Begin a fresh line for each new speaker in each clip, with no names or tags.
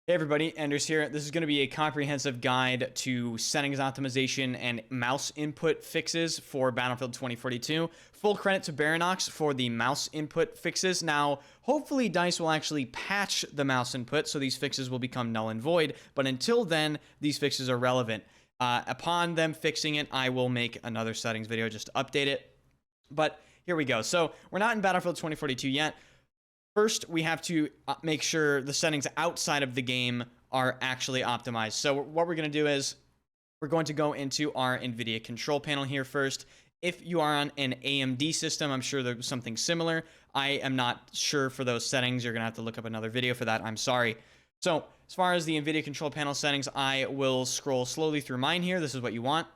Hey everybody, Anders here. This is going to be a comprehensive guide to settings optimization and mouse input fixes for Battlefield 2042. Full credit to Beyerdynamic for the mouse input fixes. Now, hopefully DICE will actually patch the mouse input so these fixes will become null and void, but until then, these fixes are relevant. Upon them fixing it, I will make another settings video just to update it. But here we go. So, we're not in Battlefield 2042 yet. First, we have to make sure the settings outside of the game are actually optimized. So what we're going to do is we're going to go into our NVIDIA control panel here first. If you are on an AMD system, I'm sure there's something similar. I am not sure for those settings. You're going to have to look up another video for that. I'm sorry. So as far as the NVIDIA control panel settings, I will scroll slowly through mine here. This is what you want.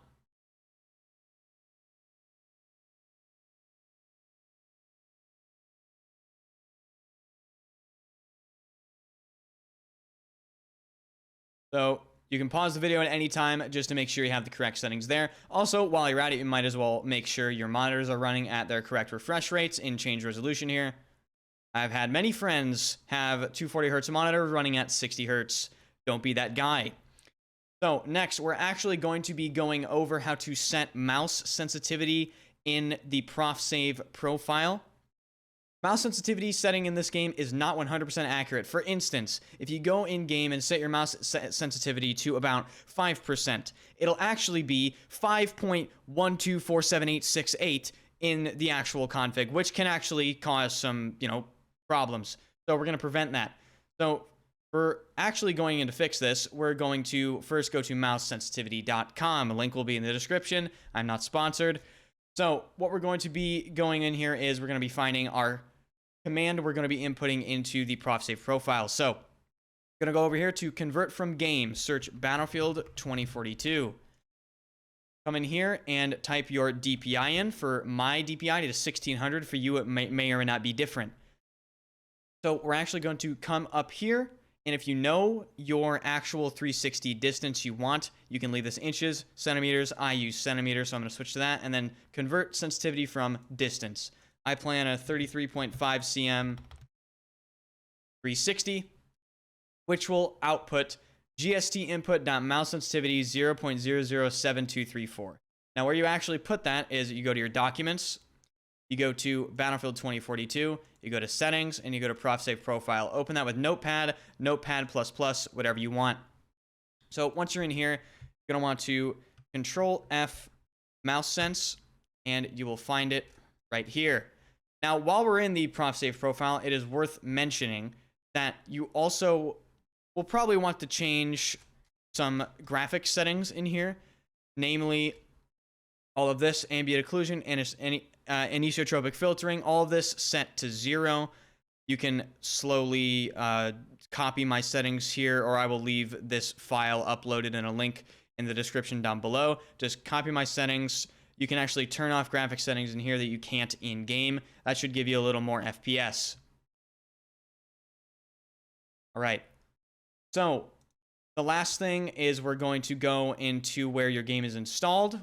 So you can pause the video at any time just to make sure you have the correct settings there. Also, while you're at it, you might as well make sure your monitors are running at their correct refresh rates in change resolution here. I've had many friends have 240 hertz monitor running at 60 hertz. Don't be that guy. So next, we're actually going to be going over how to set mouse sensitivity in the ProfSave profile. Mouse sensitivity setting in this game is not 100% accurate. For instance, if you go in game and set your mouse sensitivity to about 5%, it'll actually be 5.1247868 in the actual config, which can actually cause some, problems. So we're going to prevent that. So we're actually going in to fix this. We're going to first go to mousesensitivity.com. A link will be in the description. I'm not sponsored. So what we're going to be going in here is we're going to be finding our command we're going to be inputting into the ProfSave profile. So I'm going to go over here to convert from game, search Battlefield 2042. Come in here and type your DPI in. For my DPI, it is 1600. For you, it may or may not be different. So we're actually going to come up here, and if you know your actual 360 distance you want, you can leave this inches, centimeters. I use centimeters, so I'm going to switch to that, and then convert sensitivity from distance. I plan a 33.5 cm 360, which will output GST input.mouse sensitivity 0.007234. Now, where you actually put that is you go to your documents, you go to Battlefield 2042, you go to settings, and you go to ProfSave profile. Open that with Notepad, Notepad++, whatever you want. So once you're in here, you're going to want to Control F mouse sense, and you will find it right here. Now, while we're in the ProfSave profile, it is worth mentioning that you also will probably want to change some graphics settings in here, namely all of this, ambient occlusion, and anisotropic filtering, all of this set to 0. You can slowly copy my settings here, or I will leave this file uploaded in a link in the description down below. Just copy my settings. You can actually turn off graphic settings in here that you can't in-game. That should give you a little more FPS. All right. So the last thing is we're going to go into where your game is installed,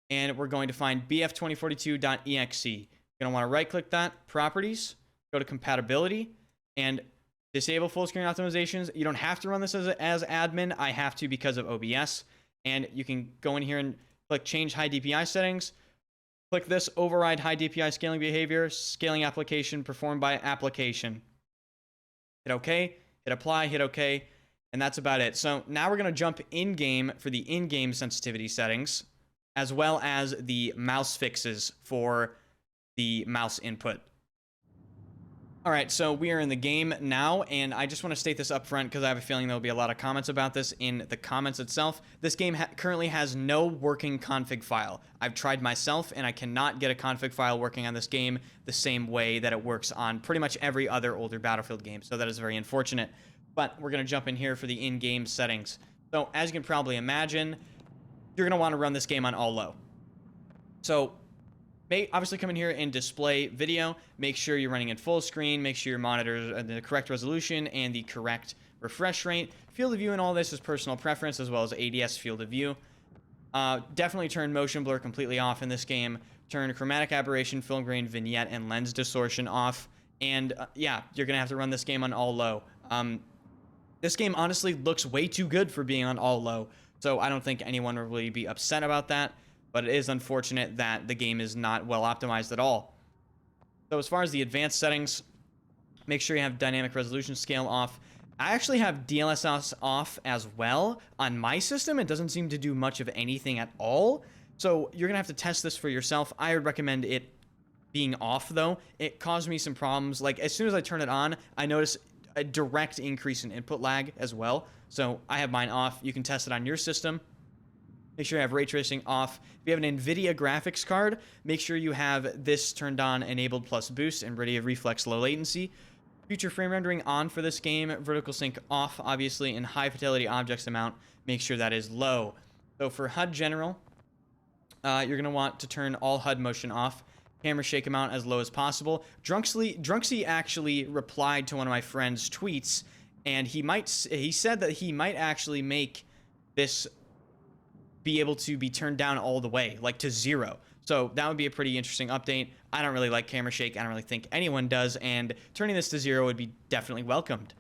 and we're going to find bf2042.exe. You're going to want to right-click that, Properties, go to Compatibility, and disable full screen optimizations. You don't have to run this as admin. I have to because of OBS. And you can go in here and click Change High DPI Settings. Click this, Override High DPI Scaling Behavior, Scaling Application Performed by Application. Hit OK, hit Apply, hit OK, and that's about it. So now we're going to jump in-game for the in-game sensitivity settings, as well as the mouse fixes for the mouse input. All right, so we are in the game now, and I just want to state this up front because I have a feeling there'll be a lot of comments about this in the comments itself. This game currently has no working config file. I've tried myself, and I cannot get a config file working on this game the same way that it works on pretty much every other older Battlefield game, so that is very unfortunate. But we're going to jump in here for the in-game settings. So as you can probably imagine, you're going to want to run this game on all low. So obviously come in here and display video. Make sure you're running in full screen. Make sure your monitors are the correct resolution and the correct refresh rate. Field of view and all this is personal preference, as well as ADS field of view. Definitely turn motion blur completely off in this game. Turn chromatic aberration, film grain, vignette, and lens distortion off. And yeah, you're going to have to run this game on all low. This game honestly looks way too good for being on all low, so I don't think anyone will really be upset about that, but it is unfortunate that the game is not well optimized at all. So as far as the advanced settings, make sure you have dynamic resolution scale off. I actually have DLSS off as well. On my system, it doesn't seem to do much of anything at all, so you're gonna have to test this for yourself. I would recommend it being off though. It caused me some problems. Like as soon as I turn it on, I notice a direct increase in input lag as well. So I have mine off. You can test it on your system. Make sure you have ray tracing off. If you have an NVIDIA graphics card, make sure you have this turned on, enabled plus boost, and NVIDIA reflex low latency. Future frame rendering on for this game. Vertical sync off, obviously, and high fidelity objects amount. Make sure that is low. So for HUD general, you're going to want to turn all HUD motion off. Camera shake amount as low as possible. Drunksy actually replied to one of my friend's tweets, and he said that he might actually make this be able to be turned down all the way, like to 0. So that would be a pretty interesting update. I don't really like camera shake. I don't really think anyone does, and turning this to 0 would be definitely welcomed.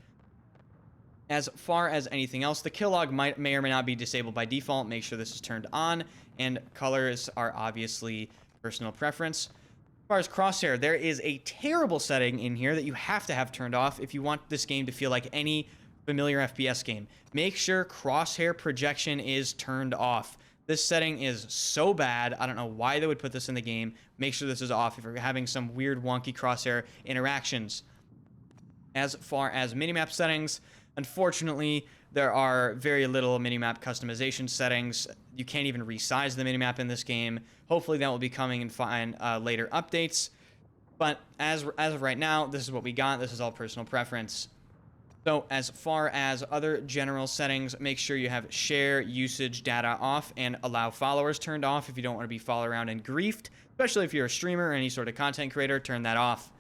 As far as anything else, the kill log may or may not be disabled by default. Make sure this is turned on, and colors are obviously personal preference. As far as crosshair, there is a terrible setting in here that you have to have turned off if you want this game to feel like any familiar FPS game. Make sure crosshair projection is turned off. This setting is so bad. I don't know why they would put this in the game. Make sure this is off if you're having some weird wonky crosshair interactions. As far as minimap settings, unfortunately, there are very little minimap customization settings. You can't even resize the minimap in this game. Hopefully that will be coming in later updates. But as of right now, this is what we got. This is all personal preference. So as far as other general settings, make sure you have share usage data off and allow followers turned off if you don't want to be followed around and griefed. Especially if you're a streamer or any sort of content creator, turn that off.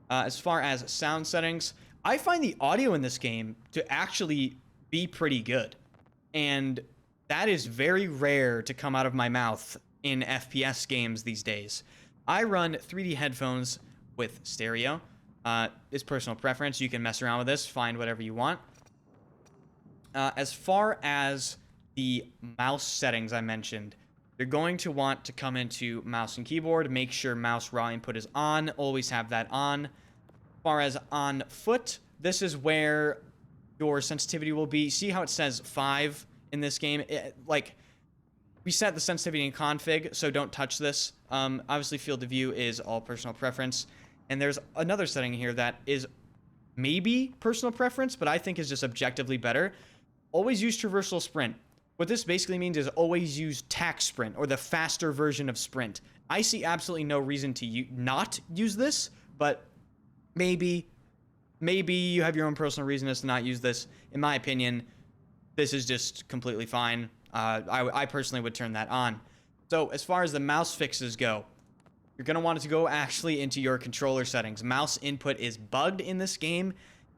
As far as sound settings, I find the audio in this game to actually be pretty good. And that is very rare to come out of my mouth in FPS games these days. I run 3D headphones with stereo. It's personal preference. You can mess around with this, find whatever you want. As far as the mouse settings I mentioned, you're going to want to come into mouse and keyboard, make sure mouse raw input is on, always have that on. As far as on foot, this is where your sensitivity will be. See how it says 5 in this game? We set the sensitivity in config, so don't touch this. Obviously, field of view is all personal preference. And there's another setting here that is maybe personal preference, but I think is just objectively better. Always use traversal sprint. What this basically means is always use tac sprint, or the faster version of sprint. I see absolutely no reason to not use this, but maybe you have your own personal reason as to not use this. In my opinion, this is just completely fine. I personally would turn that on. So as far as the mouse fixes go, you're going to want it to go actually into your controller settings. Mouse input is bugged in this game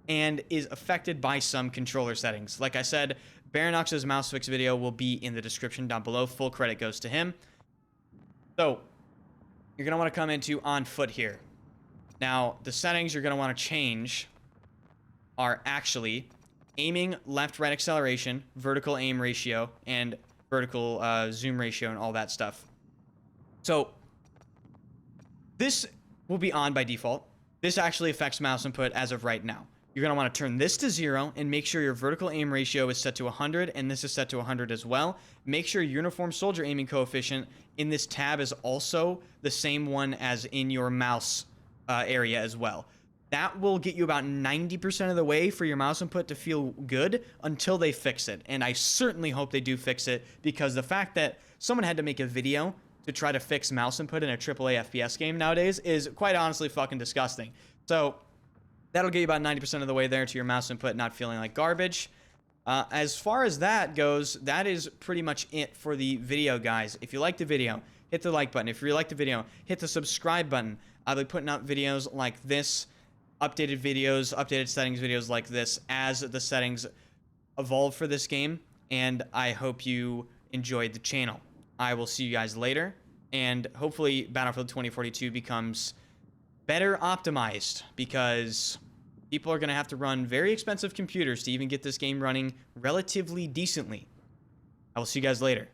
and is affected by some controller settings. Like I said, Baronox's mouse fix video will be in the description down below. Full credit goes to him. So you're going to want to come into on foot here. Now, the settings you're going to want to change are actually aiming, left-right acceleration, vertical aim ratio, and vertical zoom ratio, and all that stuff. So this will be on by default. This actually affects mouse input as of right now. You're going to want to turn this to 0 and make sure your vertical aim ratio is set to 100, and this is set to 100 as well. Make sure uniform soldier aiming coefficient in this tab is also the same one as in your mouse area as well. That will get you about 90% of the way for your mouse input to feel good until they fix it. And I certainly hope they do fix it, because the fact that someone had to make a video to try to fix mouse input in a AAA FPS game nowadays is quite honestly fucking disgusting. So that'll get you about 90% of the way there to your mouse input not feeling like garbage. As far as that goes, that is pretty much it for the video, guys. If you like the video, hit the like button. If you like the video, hit the subscribe button. I'll be putting out videos like this, updated videos, updated settings videos like this as the settings evolve for this game, and I hope you enjoyed the channel. I will see you guys later, and hopefully Battlefield 2042 becomes better optimized, because People are going to have to run very expensive computers to even get this game running relatively decently. I will see you guys later.